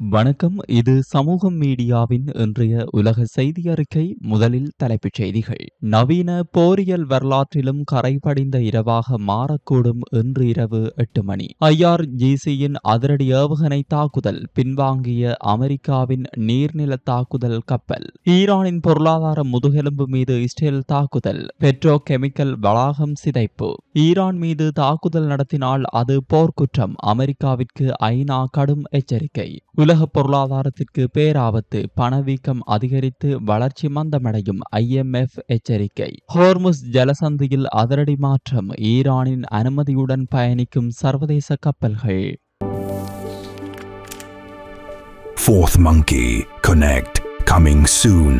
வணக்கம். இது சமூகம் மீடியாவின் இன்றைய உலக செய்தி அறிக்கை. முதலில் தலைப்புச் செய்திகள். நவீன போரியல் வரலாற்றிலும் கரைபடிந்த இரவாக மாறக்கூடும் இன்று இரவு 8 மணி. IRGCயின் அதிரடி ஏவுகணை தாக்குதல், பின்வாங்கிய அமெரிக்காவின் நீர்நில தாக்குதல் கப்பல். ஈரானின் பொருளாதார முதுகெலும்பு மீது இஸ்ரேல் தாக்குதல், பெட்ரோ கெமிக்கல் வளாகம் சிதைப்பு. ஈரான் மீது தாக்குதல் நடத்தினால் அது போர்க்குற்றம், அமெரிக்காவிற்கு ஐநா கடும் எச்சரிக்கை. உலக பொருளாதாரத்திற்கு பேராபத்து, பணவீக்கம் அதிகரித்து வளர்ச்சி மந்தமடையும், IMF எச்சரிக்கை. ஹோர்முஸ் ஜலசந்தியில் அதிரடி மாற்றம், ஈரானின் அனுமதியுடன் பயணிக்கும் சர்வதேச கப்பல்கள். Fourth Monkey Connect coming soon.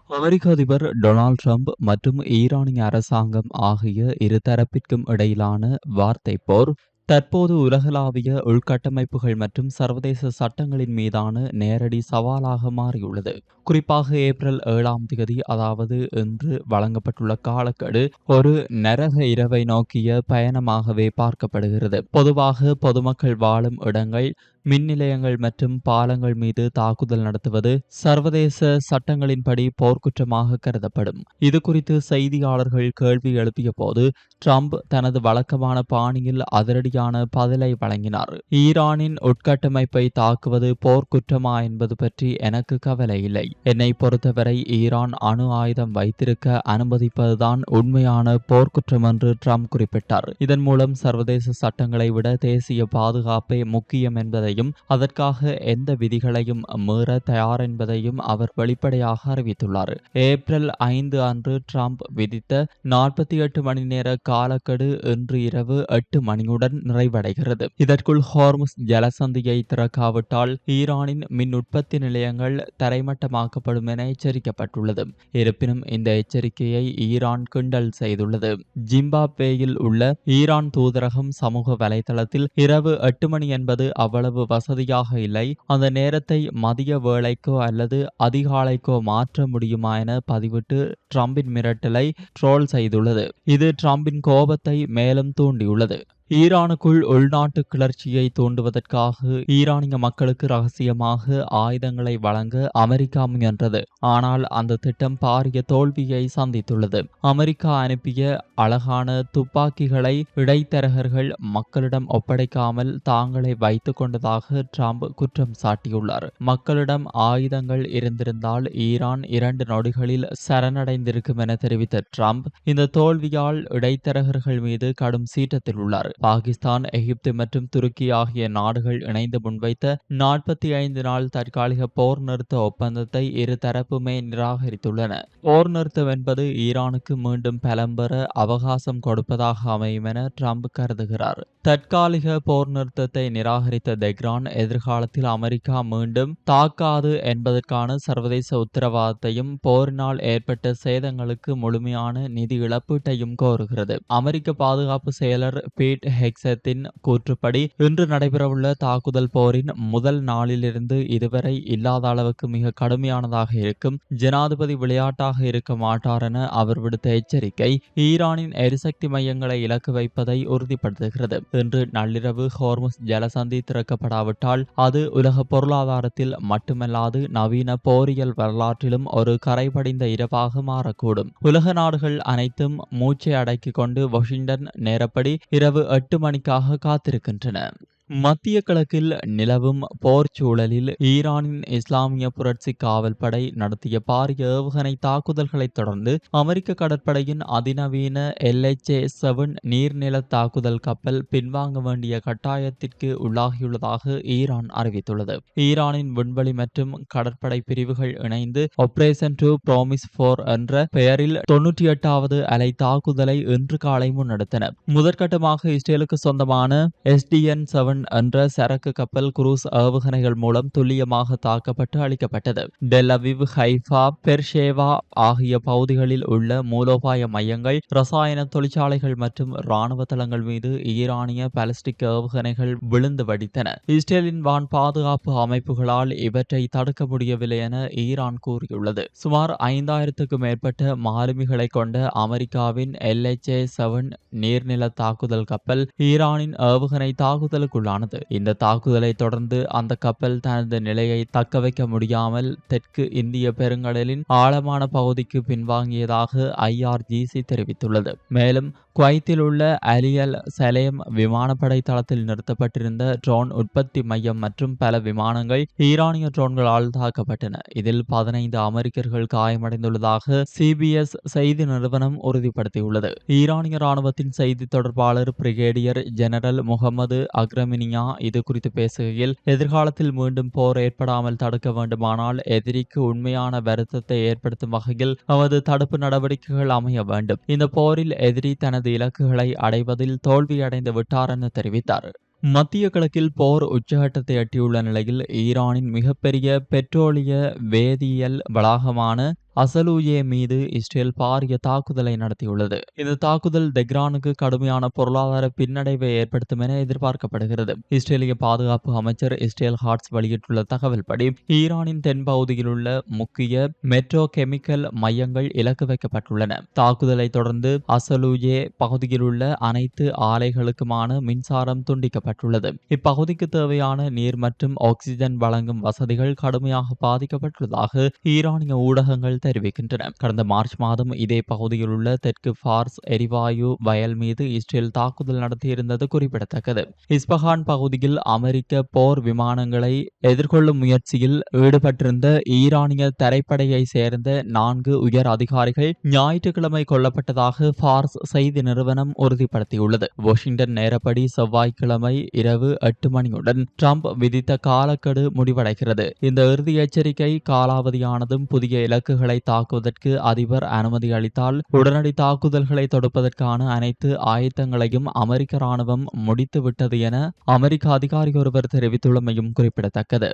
அமெரிக்க அதிபர் டொனால்ட் ட்ரம்ப் மற்றும் ஈரானிய அரசாங்கம் ஆகிய இருதரப்பிற்கும் இடையிலான வார்த்தை போர் தற்போது உலகளாவிய உள்கட்டமைப்புகள் மற்றும் சர்வதேச சட்டங்களின் மீதான நேரடி சவாலாக மாறியுள்ளது. குறிப்பாக ஏப்ரல் 7 அதாவது இன்று வழங்கப்பட்டுள்ள காலக்கெடு ஒரு நரக இரவை நோக்கிய பயணமாகவே பார்க்கப்படுகிறது. பொதுவாக பொதுமக்கள் வாழும் இடங்கள், மின் நிலையங்கள் மற்றும் பாலங்கள் மீது தாக்குதல் நடத்துவது சர்வதேச சட்டங்களின்படி போர்க்குற்றமாக கருதப்படும். இது குறித்து செய்தியாளர்கள் கேள்வி எழுப்பிய போது ட்ரம்ப் தனது வழக்கமான பாணியில் அதிரடியான பதிலை வழங்கினார். ஈரானின் உட்கட்டமைப்பை தாக்குவது போர்க்குற்றமா என்பது பற்றி எனக்கு கவலை இல்லை. என்னை பொறுத்தவரை ஈரான் அணு ஆயுதம் வைத்திருக்க அனுமதிப்பதுதான் உண்மையான போர்க்குற்றம் என்று ட்ரம்ப் குறிப்பிட்டார். இதன் மூலம் சர்வதேச சட்டங்களை விட தேசிய பாதுகாப்பே முக்கியம் என்பதை, அதற்காக எந்த விதிகளையும் மீற தயார் என்பதையும் அவர் வெளிப்படையாக அறிவித்துள்ளார். ஏப்ரல் 5 அன்று ட்ரம்ப் விதித்த 48 மணி நேர காலக்கெடு இன்று இரவு 8 மணியுடன் நிறைவடைகிறது. இதற்குள் ஹோர்முஸ் ஜலசந்தியை திறக்காவிட்டால் ஈரானின் மின் உற்பத்தி நிலையங்கள் தரைமட்டமாக்கப்படும் என எச்சரிக்கப்பட்டுள்ளது. இருப்பினும் இந்த எச்சரிக்கையை ஈரான் கிண்டல் செய்துள்ளது. ஜிம்பாப்வேயில் உள்ள ஈரான் தூதரகம் சமூக வலைதளத்தில் இரவு 8 மணி என்பது அவ்வளவு வசதியாக இல்லை, அந்த நேரத்தை மதிய வேளைக்கோ அல்லது அதிகாலைக்கோ மாற்ற முடியுமா என பதிவிட்டு ட்ரம்பின் மிரட்டலை ட்ரோல் செய்துள்ளது. இது ட்ரம்பின் கோபத்தை மேலும் தூண்டியுள்ளது. ஈரானுக்குள் உள்நாட்டு கிளர்ச்சியை தூண்டுவதற்காக ஈரானிய மக்களுக்கு ரகசியமாக ஆயுதங்களை வழங்க அமெரிக்கா முயன்றது. ஆனால் அந்த திட்டம் பாரிய தோல்வியை சந்தித்துள்ளது. அமெரிக்கா அனுப்பிய அழகான துப்பாக்கிகளை இடைத்தரகர்கள் மக்களிடம் ஒப்படைக்காமல் தாங்களே வைத்துக் கொண்டதாக ட்ரம்ப் குற்றம் சாட்டியுள்ளார். மக்களிடம் ஆயுதங்கள் இருந்திருந்தால் ஈரான் 2 நொடிகளில் சரணடைந்திருக்கும் என தெரிவித்த ட்ரம்ப் இந்த தோல்வியால் இடைத்தரகர்கள் மீது கடும் சீற்றத்தில் உள்ளார். பாகிஸ்தான், எகிப்து மற்றும் துருக்கி ஆகிய நாடுகள் இணைந்து முன்வைத்த 45 நாள் தற்காலிக போர் நிறுத்த ஒப்பந்தத்தை இரு தரப்புமே நிராகரித்துள்ளன. போர் நிறுத்தம் என்பது ஈரானுக்கு மீண்டும் பலம் பெற அவகாசம் கொடுப்பதாக அமையும் என ட்ரம்ப் கருதுகிறார். தற்காலிக போர் நிறுத்தத்தை நிராகரித்த தெஹ்ரான் எதிர்காலத்தில் அமெரிக்கா மீண்டும் தாக்காது என்பதற்கான சர்வதேச உத்தரவாதத்தையும் போரினால் ஏற்பட்ட சேதங்களுக்கு முழுமையான நிதி இழப்பீட்டையும் கோருகிறது. அமெரிக்க பாதுகாப்பு செயலர் பீட் ஹெக்ஸத்தின் கூற்றுப்படி இன்று நடைபெறவுள்ள தாக்குதல் போரின் முதல் நாளிலிருந்து இதுவரை இல்லாத அளவுக்கு மிக கடுமையானதாக இருக்கும். ஜனாதிபதி விளையாட்டாக இருக்க மாட்டார் என அவர் விடுத்த எச்சரிக்கை ஈரானின் எரிசக்தி மையங்களை இலக்கு வைப்பதை உறுதிப்படுத்துகிறது. இன்று நள்ளிரவு ஹோர்முஸ் ஜலசந்தி திறக்கப்படாவிட்டால் அது உலக பொருளாதாரத்தில் மட்டுமல்லாது நவீன போரியல் வரலாற்றிலும் ஒரு கரைபடிந்த இரவாக மாறக்கூடும். உலக நாடுகள் அனைத்தும் மூச்சை அடக்கிக் கொண்டு வாஷிங்டன் நேரப்படி இரவு 8 மணிக்காக காத்திருக்கின்றன. மத்திய கிழக்கில் நிலவும் போர் சூழலில் ஈரானின் இஸ்லாமிய புரட்சி காவல் படை நடத்திய பாரிய ஏவுகணை தாக்குதல்களை தொடர்ந்து அமெரிக்க கடற்படையின் அதிநவீன LHA-7 நீர்நில தாக்குதல் கப்பல் பின்வாங்க வேண்டிய கட்டாயத்திற்கு உள்ளாகியுள்ளதாக ஈரான் அறிவித்துள்ளது. ஈரானின் விண்வெளி மற்றும் கடற்படை பிரிவுகள் இணைந்து ஆபரேஷன் 2 ப்ராமிஸ் 4 என்ற பெயரில் 98வது அலை தாக்குதலை இன்று காலை முன்னெடுத்தன. முதற்கட்டமாக இஸ்ரேலுக்கு சொந்தமான SDN-7 என்ற சரக்கு கப்பல் குரூஸ் ஏவுகணைகள் மூலம் துல்லியமாக தாக்கப்பட்டு அளிக்கப்பட்டது. டெல் அவிவ், ஹைஃபா, பெர்ஷேவா ஆகிய பகுதிகளில் உள்ள மூலோபாய மையங்கள், ரசாயன தொழிற்சாலைகள் மற்றும் இராணுவ தளங்கள் மீது ஈரானிய பாலிஸ்டிக் ஏவுகணைகள் விழுந்து வெடித்தன. இஸ்ரேலின் வான் பாதுகாப்பு அமைப்புகளால் இவற்றை தடுக்க முடியவில்லை என ஈரான் கூறியுள்ளது. சுமார் 5000க்கும் மேற்பட்ட மாலுமிகளை கொண்ட அமெரிக்காவின் LHA-7 நீர்நில தாக்குதல் கப்பல் ஈரானின் ஏவுகணை தாக்குதலுக்கு விபத்துக்குள்ளானது. இந்த தாக்குதலை தொடர்ந்து அந்த கப்பல் தனது நிலையை தக்கவைக்க முடியாமல் தெற்கு இந்திய பெருங்கடலின் ஆழமான பகுதிக்கு பின்வாங்கியதாக IRGC தெரிவித்துள்ளது. மேலும் குவைத்தில் உள்ள அலியல் சலேம் விமானப்படை தளத்தில் நிறுத்தப்பட்டிருந்த ட்ரோன் உற்பத்தி மையம் மற்றும் பல விமானங்கள் ஈரானிய ட்ரோன்களால் தாக்கப்பட்டன. இதில் 15 அமெரிக்கர்கள் காயமடைந்துள்ளதாக CBS செய்தி நிறுவனம் உறுதிப்படுத்தியுள்ளது. ஈரானிய ராணுவத்தின் செய்தி தொடர்பாளர் பிரிகேடியர் ஜெனரல் முகமது அக்ரமினியா இது குறித்து பேசுகையில், எதிர்காலத்தில் மீண்டும் போர் ஏற்படாமல் தடுக்க வேண்டுமானால் எதிரிக்கு உண்மையான வருத்தத்தை ஏற்படுத்தும் வகையில் நமது தடுப்பு நடவடிக்கைகள் அமைய வேண்டும். இந்த போரில் எதிரி தனது இலக்குகளை அடைவதில் தோல்வியடைந்து விட்டார் என தெரிவித்தார். மத்திய கிழக்கில் போர் உச்சகட்டத்தை எட்டியுள்ள நிலையில் ஈரானின் மிகப்பெரிய பெட்ரோலிய வேதியியல் வளாகமான அசலூயே மீது இஸ்ரேல் பாரிய தாக்குதலை நடத்தியுள்ளது. இந்த தாக்குதல் தெஹ்ரானுக்கு கடுமையான பொருளாதார பின்னடைவை ஏற்படுத்தும் என எதிர்பார்க்கப்படுகிறது. இஸ்ரேலிய பாதுகாப்பு அமைச்சர் இஸ்ரேல் ஹாட்ஸ் வெளியிட்டுள்ள தகவல்படி, ஈரானின் தென்பகுதியில் உள்ள முக்கிய மெட்ரோ கெமிக்கல் மையங்கள் இலக்கு வைக்கப்பட்டுள்ளன. தாக்குதலை தொடர்ந்து அசலூயே பகுதியில் உள்ள அனைத்து ஆலைகளுக்குமான மின்சாரம் துண்டிக்கப்பட்டுள்ளது. இப்பகுதிக்கு தேவையான நீர் மற்றும் ஆக்சிஜன் வழங்கும் வசதிகள் கடுமையாக பாதிக்கப்பட்டுள்ளதாக ஈரானிய ஊடகங்கள் தெரிவிக்கின்றன. கடந்த மார்ச் மாதம் இதே பகுதியில் உள்ள தெற்கு ஃபார்ஸ் எரிவாயு வயல் மீது இஸ்ரேல் தாக்குதல் நடத்தியிருந்தது குறிப்பிடத்தக்கது. இஸ்பஹான் பகுதியில் அமெரிக்க போர் விமானங்களை எதிர்கொள்ளும் முயற்சியில் ஈடுபட்டிருந்த ஈரானிய தரைப்படையை சேர்ந்த 4 உயர் அதிகாரிகள் ஞாயிற்றுக்கிழமை கொல்லப்பட்டதாக ஃபார்ஸ் செய்தி நிறுவனம் உறுதிப்படுத்தியுள்ளது. வாஷிங்டன் நேரப்படி செவ்வாய்க்கிழமை இரவு 8 மணியுடன் ட்ரம்ப் விதித்த காலக்கெடு முடிவடைகிறது. இந்த இறுதி எச்சரிக்கை காலாவதியானதும் புதிய இலக்குகளை தாக்குவதற்கு அதிபர் அனுமதி அளித்தால் உடனடி தாக்குதல்களை தொடுப்பதற்கான அனைத்து ஆயத்தங்களையும் அமெரிக்க ராணுவம் முடித்துவிட்டது என அமெரிக்க அதிகாரி ஒருவர் தெரிவித்துள்ளமையும் குறிப்பிடத்தக்கது.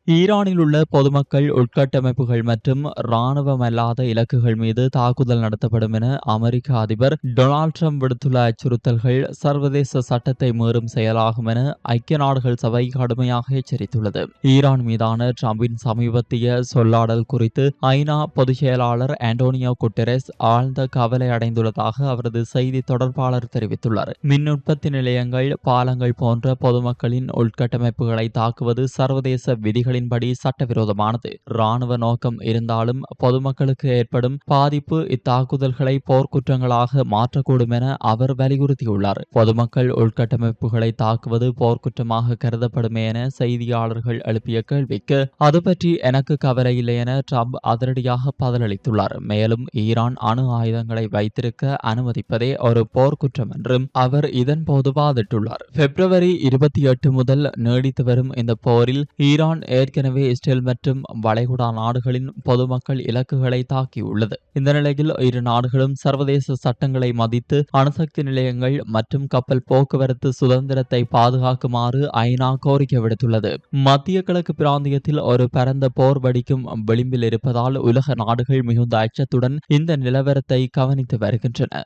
ஈரானில் உள்ள பொதுமக்கள், உட்கட்டமைப்புகள் மற்றும் இராணுவமல்லாத இலக்குகள் மீது தாக்குதல் நடத்தப்படும் என அமெரிக்க அதிபர் டொனால்ட் ட்ரம்ப் விடுத்துள்ள அச்சுறுத்தல்கள் சர்வதேச சட்டத்தை மீறும் செயலாகும் என ஐக்கிய நாடுகள் சபை கடுமையாக எச்சரித்துள்ளது. ஈரான் மீதான ட்ரம்பின் சமீபத்திய சொல்லாடல் குறித்து ஐநா பொதுச் செயலாளர் ஆண்டோனியோ குட்டெரஸ் ஆழ்ந்த கவலை அடைந்துள்ளதாக அவரது செய்தி தொடர்பாளர் தெரிவித்துள்ளார். மின் உற்பத்தி நிலையங்கள், பாலங்கள் போன்ற பொதுமக்களின் உட்கட்டமைப்புகளை தாக்குவது சர்வதேச விதிகள் படி சட்டவிரோதமானது. இராணுவ நோக்கம் இருந்தாலும் பொதுமக்களுக்கு ஏற்படும் பாதிப்பு இத்தாக்குதல்களை போர்க்குற்றங்களாக மாற்றக்கூடும் என அவர் வலியுறுத்தியுள்ளார். பொதுமக்கள் உள்கட்டமைப்புகளை தாக்குவது போர்க்குற்றமாக கருதப்படுமே என செய்தியாளர்கள் எழுப்பிய கேள்விக்கு அது பற்றி எனக்கு கவலை இல்லை என ட்ரம்ப் அதிரடியாக பதிலளித்துள்ளார். மேலும் ஈரான் அணு ஆயுதங்களை வைத்திருக்க அனுமதிப்பதே ஒரு போர்க்குற்றம் என்றும் அவர் இதன்போது வாதிட்டுள்ளார். பிப்ரவரி 28 முதல் நீடித்து வரும் இந்த போரில் ஈரான் ஏற்கனவே இஸ்ரேல் மற்றும் வளைகுடா நாடுகளின் பொதுமக்கள் இலக்குகளை தாக்கியுள்ளது. இந்த நிலையில் இரு நாடுகளும் சர்வதேச சட்டங்களை மதித்து அணுசக்தி நிலையங்கள் மற்றும் கப்பல் போக்குவரத்து சுதந்திரத்தை பாதுகாக்குமாறு ஐநா கோரிக்கை விடுத்துள்ளது. மத்திய கிழக்கு பிராந்தியத்தில் ஒரு பரந்த போர் வெடிக்கும் விளிம்பில் இருப்பதால் உலக நாடுகள் மிகுந்த அச்சத்துடன் இந்த நிலவரத்தை கவனித்து வருகின்றன.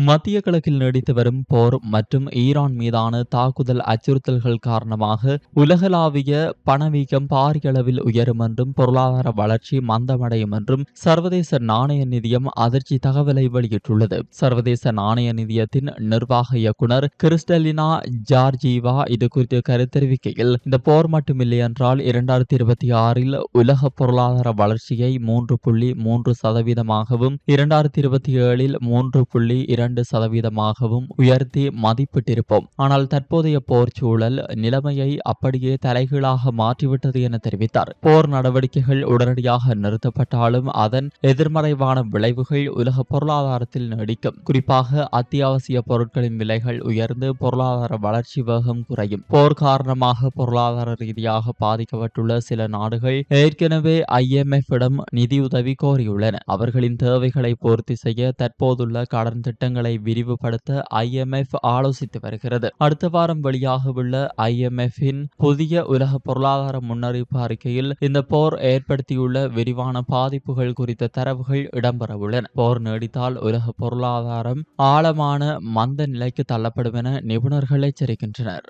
மத்திய கிழக்கில் நீடித்து வரும் போர் மற்றும் ஈரான் மீதான தாக்குதல் அச்சுறுத்தல்கள் காரணமாக உலகளாவிய பணவீக்கம் பாரிய அளவில் உயரும் என்றும் பொருளாதார வளர்ச்சி மந்தமடையும் என்றும் சர்வதேச நாணய நிதியம் அதிர்ச்சி தகவலை வெளியிட்டுள்ளது. சர்வதேச நாணய நிதியத்தின் நிர்வாக இயக்குனர் கிறிஸ்டலினா ஜார்ஜீவா இது குறித்து கருத்தெரிவிக்கையில், இந்த போர் மட்டுமில்லை என்றால் 2026 உலக பொருளாதார வளர்ச்சியை 3.3% 2027 3.2% உயர்த்தி மதிப்பிட்டிருப்போம். ஆனால் தற்போதைய போர் சூழல் நிலைமையை அப்படியே தலைகீழாக மாற்றிவிட்டது என தெரிவித்தார். போர் நடவடிக்கைகள் உடனடியாக நிறுத்தப்பட்டாலும் அதன் எதிர்மறைவான விளைவுகள் உலக பொருளாதாரத்தில் நீடிக்கும். குறிப்பாக அத்தியாவசிய பொருட்களின் விலைகள் உயர்ந்து பொருளாதார வளர்ச்சி வேகம் குறையும். போர் காரணமாக பொருளாதார ரீதியாக பாதிக்கப்பட்டுள்ள சில நாடுகள் ஏற்கனவே IMF-இடம் நிதியுதவி கோரியுள்ளன. அவர்களின் தேவைகளை பூர்த்தி செய்ய தற்போதுள்ள கடன் திட்டங்களை விரிவுபடுத்த IMF ஆலோசித்து வருகிறது. அடுத்த வாரம் வெளியாகவுள்ள IMF-இன் புதிய உலக பொருளாதார முன்னறிவிப்பு அறிக்கையில் இந்த போர் ஏற்படுத்தியுள்ள விரிவான பாதிப்புகள் குறித்த தரவுகள் இடம்பெறவுள்ளன. போர் நீடித்தால் உலக பொருளாதாரம் ஆழமான மந்த நிலைக்கு தள்ளப்படும் என நிபுணர்கள் எச்சரிக்கின்றனர்.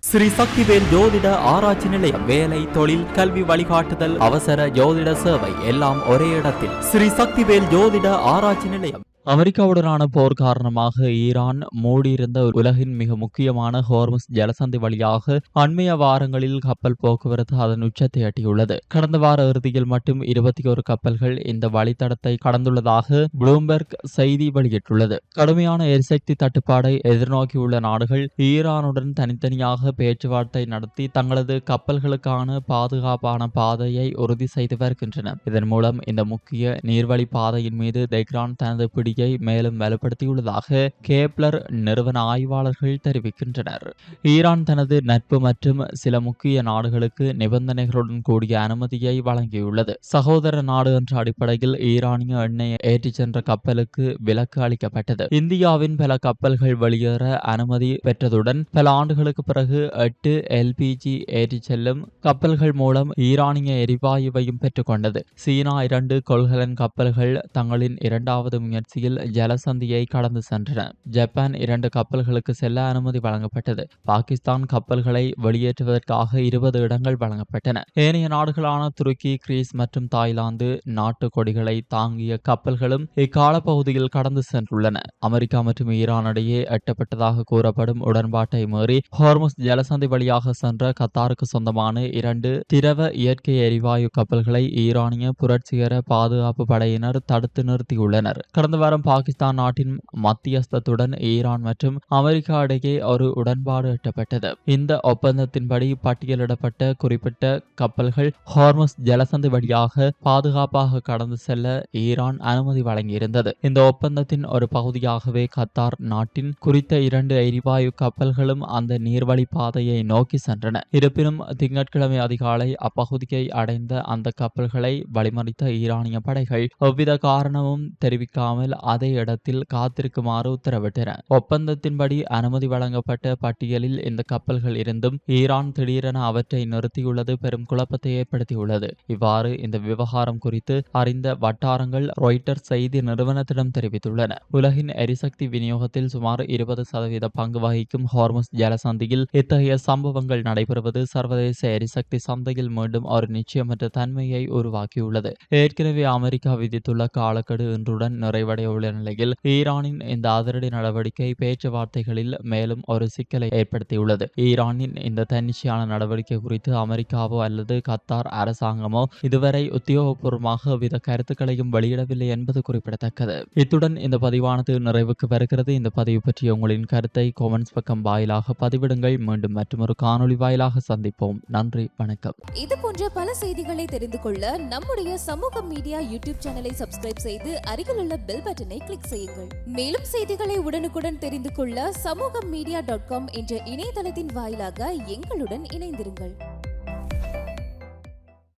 ஸ்ரீ சக்திவேல் ஜோதிட ஆராய்ச்சி நிலையம். வேலை, தொழில், கல்வி வழிகாட்டுதல், அவசர ஜோதிட சேவை எல்லாம் ஒரே இடத்தில். ஸ்ரீ சக்திவேல் ஜோதிட ஆராய்ச்சி நிலையம். அமெரிக்காவுடனான போர் காரணமாக ஈரான் மூடியிருந்த உலகின் மிக முக்கியமான ஹோர்முஸ் ஜலசந்தி வழியாக அண்மைய வாரங்களில் கப்பல் போக்குவரத்து அதன் உச்சத்தை எட்டியுள்ளது. கடந்த வார இறுதியில் மட்டும் 21 கப்பல்கள் இந்த வழித்தடத்தை கடந்துள்ளதாக ப்ளூம்பெர்க் செய்தி வெளியிட்டுள்ளது. கடுமையான எரிசக்தி தட்டுப்பாடை எதிர்நோக்கியுள்ள நாடுகள் ஈரானுடன் தனித்தனியாக பேச்சுவார்த்தை நடத்தி தங்களது கப்பல்களுக்கான பாதுகாப்பான பாதையை உறுதி செய்து வருகின்றன. இதன் மூலம் இந்த முக்கிய நீர்வழி பாதையின் மீது தெஹ்ரான் தனது பிடியை மேலும் வலுப்படுத்தியுள்ளதாக கேப்லர் நிறுவன ஆய்வாளர்கள் தெரிவிக்கின்றனர். ஈரான் தனது நட்பு மற்றும் சில முக்கிய நாடுகளுக்கு நிபந்தனைகளுடன் கூடிய அனுமதியை வழங்கியுள்ளது. சகோதர நாடு என்ற அடிப்படையில் ஈரானிய எண்ணெய் ஏற்றிச் சென்ற கப்பலுக்கு விலக்கு அளிக்கப்பட்டது. இந்தியாவின் பல கப்பல்கள் வெளியேற அனுமதி பெற்றதுடன் பல ஆண்டுகளுக்கு பிறகு 8 LPG ஏற்றிச் செல்லும் கப்பல்கள் மூலம் ஈரானிய எரிவாயுவையும் பெற்றுக்கொண்டது. சீனா 2 கொள்கலன் கப்பல்கள் தங்களின் இரண்டாவது முயற்சியில் ஜலசந்தியை கடந்து சென்றன. ஜப்பான் 2 கப்பல்களுக்கு செல்ல அனுமதி வழங்கப்பட்டது. பாகிஸ்தான் கப்பல்களை வெளியேற்றுவதற்காக 20 இடங்கள் வழங்கப்பட்டன. ஏனைய நாடுகளான துருக்கி, கிரீஸ் மற்றும் தாய்லாந்து நாட்டு கொடிகளை தாங்கிய கப்பல்களும் இக்கால பகுதியில் கடந்து சென்றுள்ளன. அமெரிக்கா மற்றும் ஈரான் இடையே எட்டப்பட்டதாக கூறப்படும் உடன்பாட்டை மீறி ஹோர்முஸ் ஜலசந்தி வழியாக சென்ற கத்தாருக்கு சொந்தமான 2 திரவ இயற்கை எரிவாயு கப்பல்களை ஈரானிய புரட்சிகர பாதுகாப்பு படையினர் தடுத்து நிறுத்தியுள்ளனர். கடந்த வாரம் பாகிஸ்தான் நாட்டின் மத்தியஸ்தத்துடன் ஈரான் மற்றும் அமெரிக்கா இடையே ஒரு உடன்பாடு எட்டப்பட்டது. இந்த ஒப்பந்தத்தின்படி பட்டியலிடப்பட்ட குறிப்பிட்ட கப்பல்கள் ஹோர்முஸ் ஜலசந்தி வழியாக பாதுகாப்பாக கடந்து செல்ல ஈரான் அனுமதி வழங்கியிருந்தது. இந்த ஒப்பந்தத்தின் ஒரு பகுதியாகவே கத்தார் நாட்டின் குறித்த 2 எரிவாயு கப்பல்களும் அந்த நீர்வழி பாதையை நோக்கி சென்றன. இருப்பினும் திங்கட்கிழமை அதிகாலை அப்பகுதியை அடைந்த அந்த கப்பல்களை வழிமறித்த ஈரானிய படைகள் எவ்வித காரணமும் தெரிவிக்காமல் அதே இடத்தில் காத்திருக்குமாறு உத்தரவிட்டன. ஒப்பந்தத்தின்படி அனுமதி வழங்கப்பட்ட பட்டியலில் இந்த கப்பல்கள் இருந்தும் ஈரான் திடீரென அவற்றை நிறுத்தியுள்ளது பெரும் குழப்பத்தை ஏற்படுத்தியுள்ளது. இவ்வாறு இந்த விவகாரம் குறித்து அறிந்த வட்டாரங்கள் ராய்ட்டர்ஸ் செய்தி நிறுவனத்திடம் தெரிவித்துள்ளன. உலகின் எரிசக்தி விநியோகத்தில் சுமார் 20% பங்கு வகிக்கும் ஹோர்முஸ் ஜலசந்தியில் இத்தகைய சம்பவங்கள் நடைபெறுவது சர்வதேச எரிசக்தி சந்தையில் மீண்டும் ஒரு நிச்சயமற்ற தன்மையை உருவாக்கியுள்ளது. ஏற்கனவே அமெரிக்கா விதித்துள்ள காலக்கெடு இன்றுடன் நிறைவடைய உள்ள நிலையில் ஈரானின் இந்த அதிரடி நடவடிக்கை பேச்சுவார்த்தைகளில் மேலும் ஒரு சிக்கலை ஏற்படுத்தியுள்ளது. ஈரானின் இந்த தன்னிச்சையான நடவடிக்கை குறித்து அமெரிக்காவோ அல்லது கத்தார் அரசாங்கமோ இதுவரை உத்தியோகபூர்வமாக எவ்வித கருத்துக்களையும் வெளியிடவில்லை என்பது குறிப்பிடத்தக்கது. இத்துடன் இந்த பதிவானது நிறைவுக்கு வருகிறது. இந்த பதிவு பற்றிய உங்களின் கருத்தை கமெண்ட்ஸ் பக்கம் வாயிலாக பதிவிடுங்கள். மீண்டும் மற்றொரு காணொளி வாயிலாக சந்திப்போம். நன்றி, வணக்கம். இது போன்ற பல செய்திகளை தெரிந்து கொள்ள நம்முடைய சமூக மீடியா யூடியூப் சேனலை சப்ஸ்கிரைப் செய்து அருகில் உள்ள பெல் பட்டனை கிளிக் செய்யுங்கள். மேலும் செய்திகளை உடனுக்குடன் தெரிந்து கொள்ள சமூகமீடியா.com என்ற இணையதளத்தின் வாயிலாக எங்களுடன் இணைந்திருங்கள்.